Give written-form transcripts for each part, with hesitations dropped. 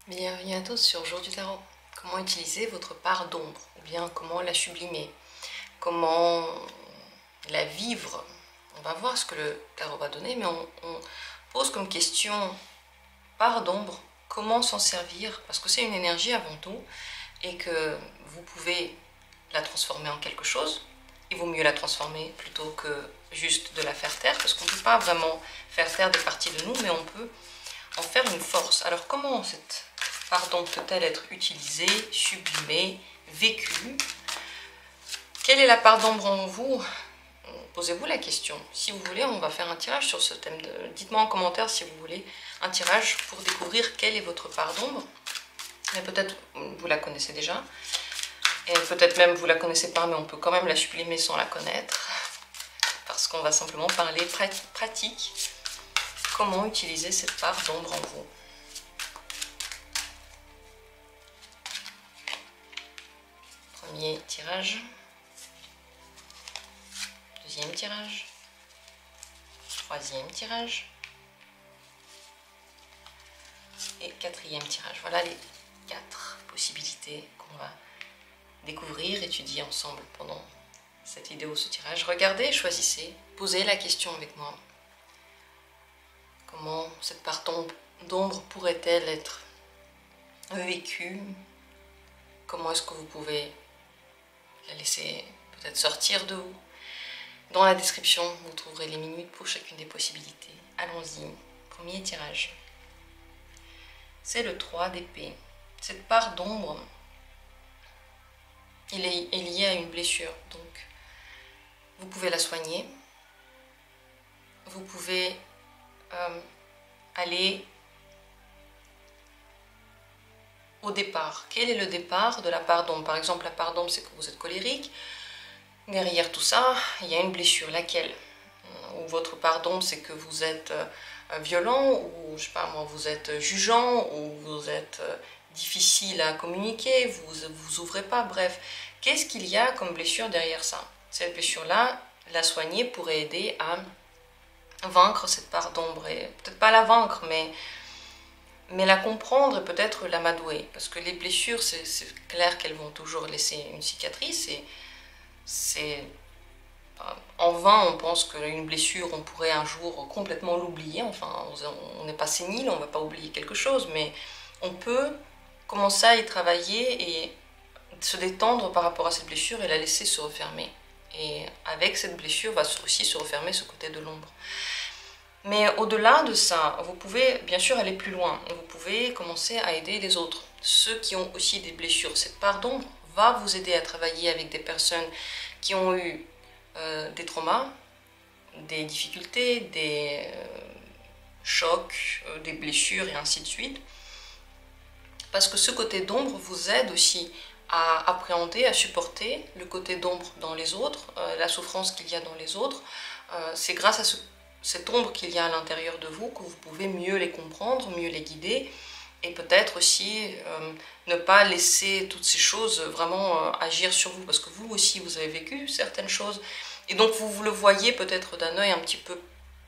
Bienvenue à tous sur Jour du Tarot. Comment utiliser votre part d'ombre, ou bien comment la sublimer, comment la vivre. On va voir ce que le tarot va donner, mais on pose comme question part d'ombre, comment s'en servir, parce que c'est une énergie avant tout, et que vous pouvez la transformer en quelque chose. Il vaut mieux la transformer plutôt que juste de la faire taire, parce qu'on ne peut pas vraiment faire taire des parties de nous, mais on peut en faire une force. Alors comment cette part d'ombre peut-elle être utilisée, sublimée, vécue? Quelle est la part d'ombre en vous? Posez-vous la question. Si vous voulez, on va faire un tirage sur ce thème. Dites-moi en commentaire si vous voulez un tirage pour découvrir quelle est votre part d'ombre. Mais peut-être vous la connaissez déjà. Et peut-être même vous la connaissez pas, mais on peut quand même la sublimer sans la connaître. Parce qu'on va simplement parler pratique. Comment utiliser cette part d'ombre en vous? Premier tirage. Deuxième tirage. Troisième tirage. Et quatrième tirage. Voilà les 4 possibilités qu'on va découvrir, étudier ensemble pendant cette vidéo, ce tirage. Regardez, choisissez, posez la question avec moi. Comment cette part d'ombre pourrait-elle être vécue? Comment est-ce que vous pouvez la laisser peut-être sortir de vous? Dans la description, vous trouverez les minutes pour chacune des possibilités. Allons-y. Premier tirage. C'est le 3 d'épée. Cette part d'ombre, elle est liée à une blessure. Donc, vous pouvez la soigner. Vous pouvez aller au départ. Quel est le départ de la part d'ombre? Par exemple, la part d'ombre, c'est que vous êtes colérique. Derrière tout ça, il y a une blessure. Laquelle? Ou votre part d'ombre, c'est que vous êtes violent, ou je sais pas moi, vous êtes jugeant, ou vous êtes difficile à communiquer, vous ouvrez pas, bref. Qu'est-ce qu'il y a comme blessure derrière ça? Cette blessure-là, la soigner pourrait aider à vaincre cette part d'ombre. Et peut-être pas la vaincre, mais la comprendre et peut-être l'amadouer. Parce que les blessures, c'est clair qu'elles vont toujours laisser une cicatrice, et c'est en vain on pense qu'une blessure, on pourrait un jour complètement l'oublier. Enfin, on n'est pas sénile, on ne va pas oublier quelque chose, mais on peut commencer à y travailler et se détendre par rapport à cette blessure et la laisser se refermer. Et avec cette blessure va aussi se refermer ce côté de l'ombre. Mais au-delà de ça, vous pouvez bien sûr aller plus loin. Vous pouvez commencer à aider les autres, ceux qui ont aussi des blessures. Cette part d'ombre va vous aider à travailler avec des personnes qui ont eu des traumas, des difficultés, des chocs, des blessures et ainsi de suite. Parce que ce côté d'ombre vous aide aussi à appréhender, à supporter le côté d'ombre dans les autres, la souffrance qu'il y a dans les autres. C'est grâce à cette ombre qu'il y a à l'intérieur de vous que vous pouvez mieux les comprendre, mieux les guider, et peut-être aussi ne pas laisser toutes ces choses vraiment agir sur vous, parce que vous aussi vous avez vécu certaines choses, et donc vous le voyez peut-être d'un œil un petit peu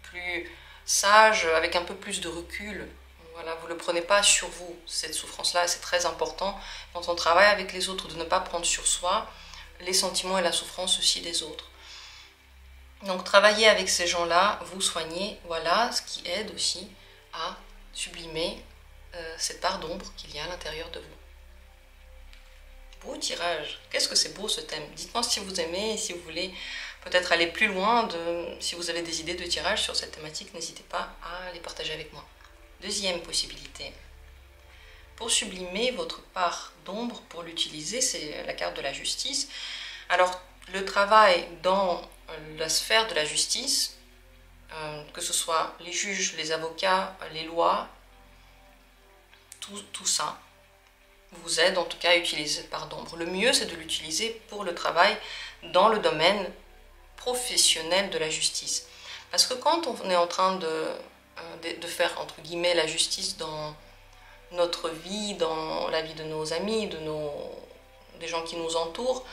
plus sage, avec un peu plus de recul. Voilà, vous ne le prenez pas sur vous, cette souffrance-là. C'est très important quand on travaille avec les autres de ne pas prendre sur soi les sentiments et la souffrance aussi des autres. Donc travailler avec ces gens-là, vous soignez, voilà ce qui aide aussi à sublimer cette part d'ombre qu'il y a à l'intérieur de vous. Beau tirage. Qu'est-ce que c'est beau ce thème? Dites-moi si vous aimez et si vous voulez peut-être aller plus loin, si vous avez des idées de tirage sur cette thématique, n'hésitez pas à les partager avec moi. Deuxième possibilité. Pour sublimer votre part d'ombre, pour l'utiliser, c'est la carte de la justice. Alors, le travail dans la sphère de la justice, que ce soit les juges, les avocats, les lois, tout ça vous aide en tout cas à utiliser cette part d'ombre. Le mieux, c'est de l'utiliser pour le travail dans le domaine professionnel de la justice. Parce que quand on est en train de faire, entre guillemets, la justice dans notre vie, dans la vie de nos amis, des gens qui nous entourent,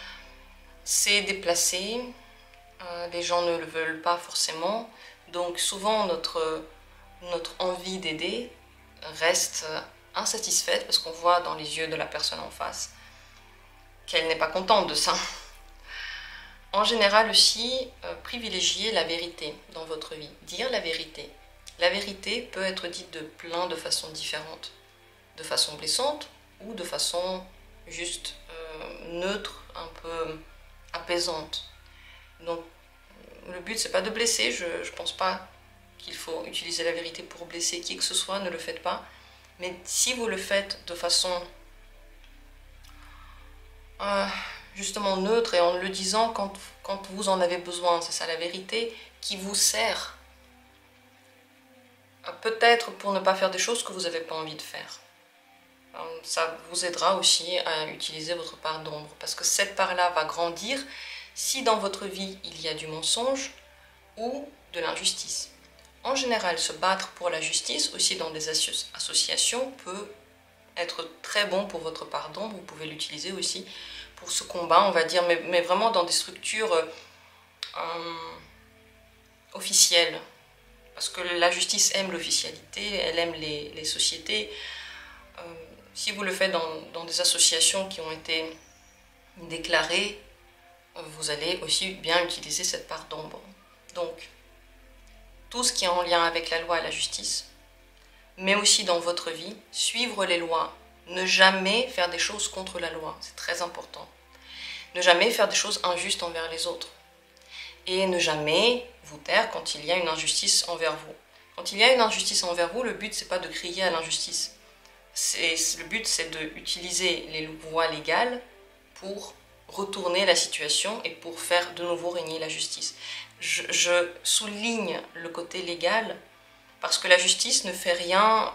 c'est déplacé, les gens ne le veulent pas forcément, donc souvent notre envie d'aider reste insatisfaite parce qu'on voit dans les yeux de la personne en face qu'elle n'est pas contente de ça. En général aussi, privilégiez la vérité dans votre vie, dire la vérité. La vérité peut être dite de plein de façons différentes, de façon blessante ou de façon juste neutre, un peu apaisante. Donc le but c'est pas de blesser, je pense pas qu'il faut utiliser la vérité pour blesser qui que ce soit, ne le faites pas. Mais si vous le faites de façon justement neutre et en le disant quand vous en avez besoin, c'est ça la vérité, qui vous sert peut-être pour ne pas faire des choses que vous n'avez pas envie de faire. Ça vous aidera aussi à utiliser votre part d'ombre parce que cette part-là va grandir si dans votre vie il y a du mensonge ou de l'injustice. En général, se battre pour la justice, aussi dans des associations, peut être très bon pour votre part d'ombre. Vous pouvez l'utiliser aussi pour ce combat, on va dire, mais vraiment dans des structures officielles. Parce que la justice aime l'officialité, elle aime les sociétés. Si vous le faites dans des associations qui ont été déclarées, vous allez aussi bien utiliser cette part d'ombre. Donc, tout ce qui est en lien avec la loi et la justice, mais aussi dans votre vie, suivre les lois, ne jamais faire des choses contre la loi, c'est très important. Ne jamais faire des choses injustes envers les autres. Et ne jamais vous taire quand il y a une injustice envers vous. Quand il y a une injustice envers vous, le but c'est pas de crier à l'injustice. Le but c'est d'utiliser les voies légales pour retourner la situation et pour faire de nouveau régner la justice. Je souligne le côté légal parce que la justice ne fait rien,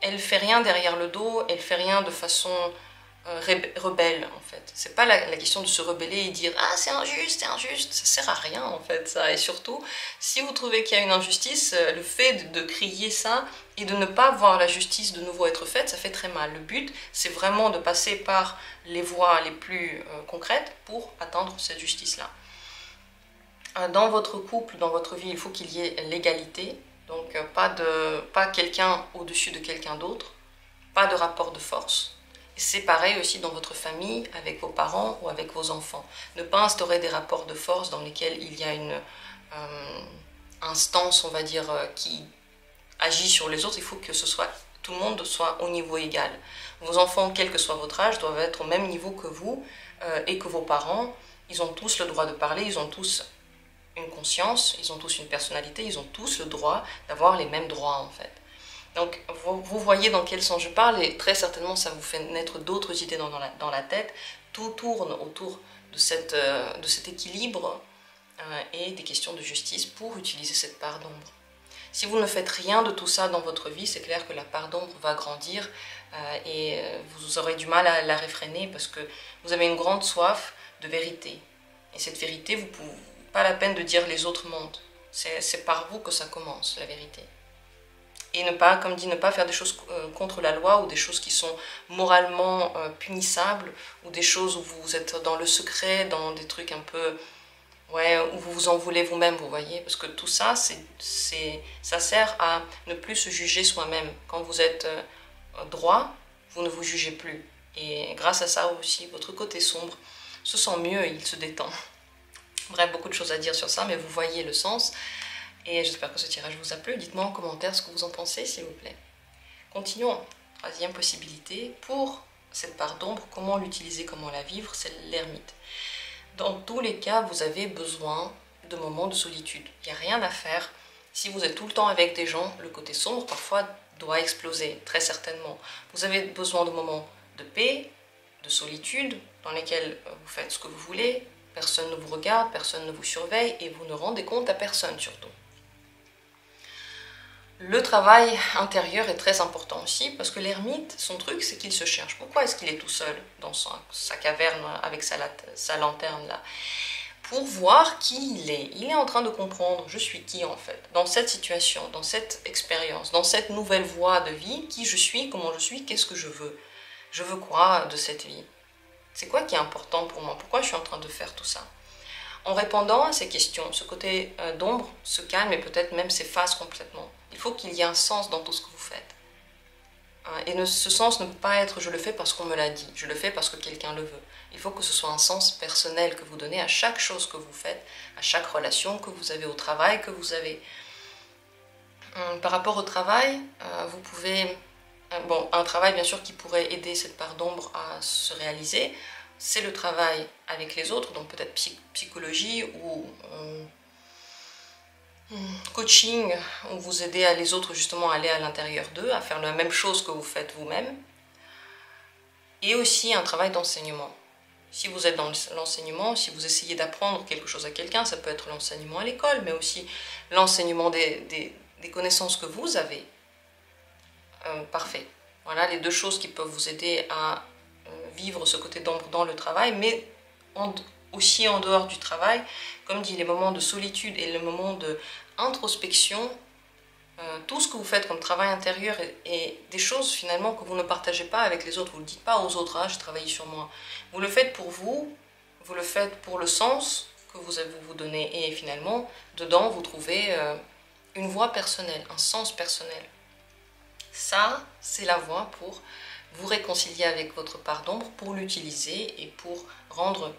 elle fait rien derrière le dos, elle fait rien de façon rebelle en fait. C'est pas la question de se rebeller et dire ah c'est injuste, ça sert à rien en fait ça. Et surtout, si vous trouvez qu'il y a une injustice, le fait de crier ça et de ne pas voir la justice de nouveau être faite, ça fait très mal. Le but c'est vraiment de passer par les voies les plus concrètes pour atteindre cette justice-là. Dans votre couple, dans votre vie, il faut qu'il y ait l'égalité, donc pas quelqu'un au-dessus de quelqu'un d'autre, pas de rapport de force. C'est pareil aussi dans votre famille, avec vos parents ou avec vos enfants. Ne pas instaurer des rapports de force dans lesquels il y a une instance, on va dire, qui agit sur les autres. Il faut que tout le monde soit au niveau égal. Vos enfants, quel que soit votre âge, doivent être au même niveau que vous et que vos parents. Ils ont tous le droit de parler, ils ont tous une conscience, ils ont tous une personnalité, ils ont tous le droit d'avoir les mêmes droits en fait. Donc vous voyez dans quel sens je parle et très certainement ça vous fait naître d'autres idées dans la tête. Tout tourne autour de cet équilibre et des questions de justice pour utiliser cette part d'ombre. Si vous ne faites rien de tout ça dans votre vie, c'est clair que la part d'ombre va grandir et vous aurez du mal à la réfréner parce que vous avez une grande soif de vérité. Et cette vérité, vous pouvez pas la peine de dire les autres mentent. C'est par vous que ça commence, la vérité. Et ne pas, comme dit, ne pas faire des choses contre la loi ou des choses qui sont moralement punissables ou des choses où vous êtes dans le secret, dans des trucs un peu, ouais, où vous vous en voulez vous-même, vous voyez. Parce que tout ça, ça sert à ne plus se juger soi-même. Quand vous êtes droit, vous ne vous jugez plus. Et grâce à ça aussi, votre côté sombre se sent mieux et il se détend. Bref, beaucoup de choses à dire sur ça, mais vous voyez le sens. Et j'espère que ce tirage vous a plu. Dites-moi en commentaire ce que vous en pensez, s'il vous plaît. Continuons. Troisième possibilité, pour cette part d'ombre, comment l'utiliser, comment la vivre, c'est l'ermite. Dans tous les cas, vous avez besoin de moments de solitude. Il n'y a rien à faire. Si vous êtes tout le temps avec des gens, le côté sombre, parfois, doit exploser, très certainement. Vous avez besoin de moments de paix, de solitude, dans lesquels vous faites ce que vous voulez, personne ne vous regarde, personne ne vous surveille, et vous ne rendez compte à personne, surtout. Le travail intérieur est très important aussi, parce que l'ermite, son truc, c'est qu'il se cherche. Pourquoi est-ce qu'il est tout seul dans sa caverne avec sa lanterne là? Pour voir qui il est. Il est en train de comprendre, je suis qui en fait, dans cette situation, dans cette expérience, dans cette nouvelle voie de vie, qui je suis, comment je suis, qu'est-ce que je veux? Je veux quoi de cette vie? C'est quoi qui est important pour moi? Pourquoi je suis en train de faire tout ça? En répondant à ces questions, ce côté d'ombre se calme et peut-être même s'efface complètement. Il faut qu'il y ait un sens dans tout ce que vous faites. Ce sens ne peut pas être « je le fais parce qu'on me l'a dit »,« je le fais parce que quelqu'un le veut ». Il faut que ce soit un sens personnel que vous donnez à chaque chose que vous faites, à chaque relation que vous avez, au travail que vous avez. Par rapport au travail, vous pouvez... Bon, un travail bien sûr qui pourrait aider cette part d'ombre à se réaliser, c'est le travail avec les autres, donc peut-être psychologie ou coaching, où vous aidez les autres justement à aller à l'intérieur d'eux, à faire la même chose que vous faites vous-même. Et aussi un travail d'enseignement. Si vous êtes dans l'enseignement, si vous essayez d'apprendre quelque chose à quelqu'un, ça peut être l'enseignement à l'école, mais aussi l'enseignement des connaissances que vous avez. Parfait. Voilà les deux choses qui peuvent vous aider à vivre ce côté d'ombre dans le travail, mais aussi en dehors du travail. Comme dit, les moments de solitude et les moments d'introspection, tout ce que vous faites comme travail intérieur et des choses finalement que vous ne partagez pas avec les autres, vous ne le dites pas aux autres, j'ai travaillé sur moi. Vous le faites pour vous, vous le faites pour le sens que vous donnez, et finalement, dedans, vous trouvez une voie personnelle, un sens personnel. Ça, c'est la voie pour vous réconcilier avec votre part d'ombre, pour l'utiliser et pour rendre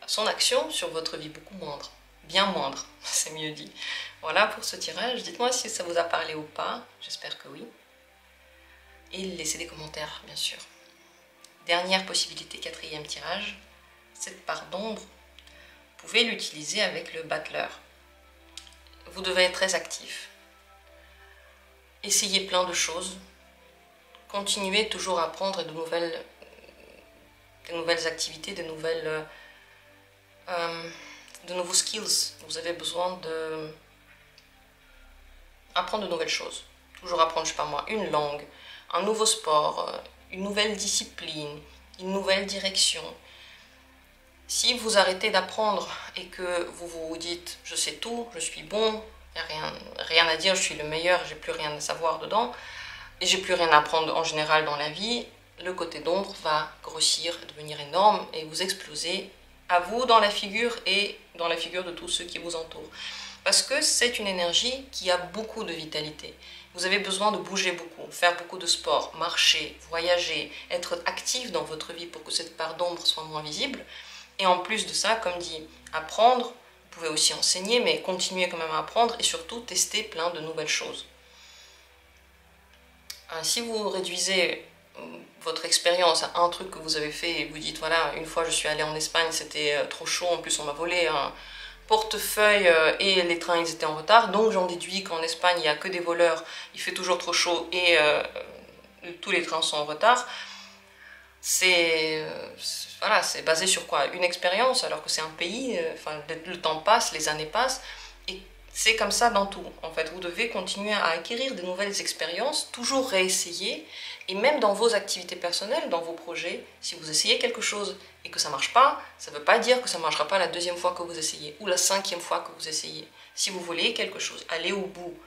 son action sur votre vie beaucoup moindre. Bien moindre, c'est mieux dit. Voilà pour ce tirage. Dites-moi si ça vous a parlé ou pas. J'espère que oui. Et laissez des commentaires, bien sûr. Dernière possibilité, quatrième tirage. Cette part d'ombre, vous pouvez l'utiliser avec le battleur. Vous devez être très actif. Essayez plein de choses. Continuez toujours à apprendre de nouvelles activités, de nouveaux skills. Vous avez besoin d'apprendre de nouvelles choses. Toujours apprendre, je sais pas moi, une langue, un nouveau sport, une nouvelle discipline, une nouvelle direction. Si vous arrêtez d'apprendre et que vous vous dites « je sais tout, je suis bon, il n'y a rien à dire, je suis le meilleur, j'ai plus rien à savoir dedans », et j'ai plus rien à apprendre en général dans la vie, le côté d'ombre va grossir, devenir énorme et vous exploser à vous dans la figure et dans la figure de tous ceux qui vous entourent. Parce que c'est une énergie qui a beaucoup de vitalité. Vous avez besoin de bouger beaucoup, faire beaucoup de sport, marcher, voyager, être actif dans votre vie pour que cette part d'ombre soit moins visible. Et en plus de ça, comme dit, apprendre, vous pouvez aussi enseigner, mais continuer quand même à apprendre et surtout tester plein de nouvelles choses. Si vous réduisez votre expérience à un truc que vous avez fait et vous dites voilà, une fois je suis allée en Espagne, c'était trop chaud, en plus on m'a volé un portefeuille et les trains ils étaient en retard, donc j'en déduis qu'en Espagne il n'y a que des voleurs, il fait toujours trop chaud et tous les trains sont en retard. C'est basé sur quoi? Une expérience, alors que c'est un pays, le temps passe, les années passent, et c'est comme ça dans tout. En fait, vous devez continuer à acquérir de nouvelles expériences, toujours réessayer, et même dans vos activités personnelles, dans vos projets, si vous essayez quelque chose et que ça ne marche pas, ça ne veut pas dire que ça ne marchera pas la deuxième fois que vous essayez, ou la 5e fois que vous essayez. Si vous voulez quelque chose, allez au bout.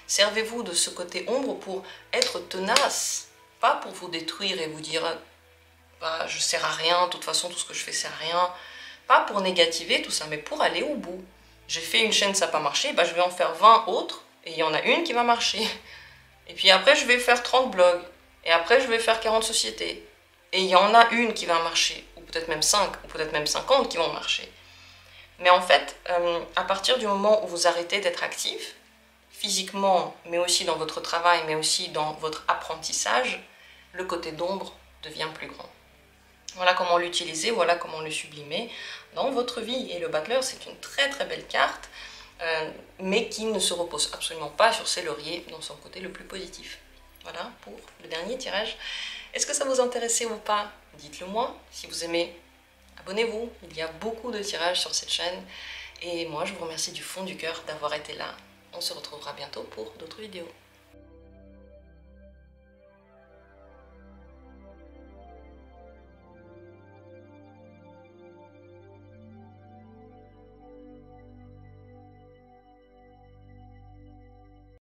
Servez-vous de ce côté ombre pour être tenace, pas pour vous détruire et vous dire bah, je ne sers à rien, de toute façon tout ce que je fais sert à rien. Pas pour négativer tout ça, mais pour aller au bout. J'ai fait une chaîne, ça n'a pas marché, bah, je vais en faire 20 autres, et il y en a une qui va marcher. Et puis après, je vais faire 30 blogs, et après, je vais faire 40 sociétés. Et il y en a une qui va marcher, ou peut-être même 5, ou peut-être même 50 qui vont marcher. Mais en fait, à partir du moment où vous arrêtez d'être actif, physiquement, mais aussi dans votre travail, mais aussi dans votre apprentissage, le côté d'ombre devient plus grand. Voilà comment l'utiliser, voilà comment le sublimer dans votre vie. Et le battleur, c'est une très très belle carte, mais qui ne se repose absolument pas sur ses lauriers dans son côté le plus positif. Voilà pour le dernier tirage. Est-ce que ça vous intéressait ou pas? Dites-le moi. Si vous aimez, abonnez-vous. Il y a beaucoup de tirages sur cette chaîne. Et moi, je vous remercie du fond du cœur d'avoir été là. On se retrouvera bientôt pour d'autres vidéos.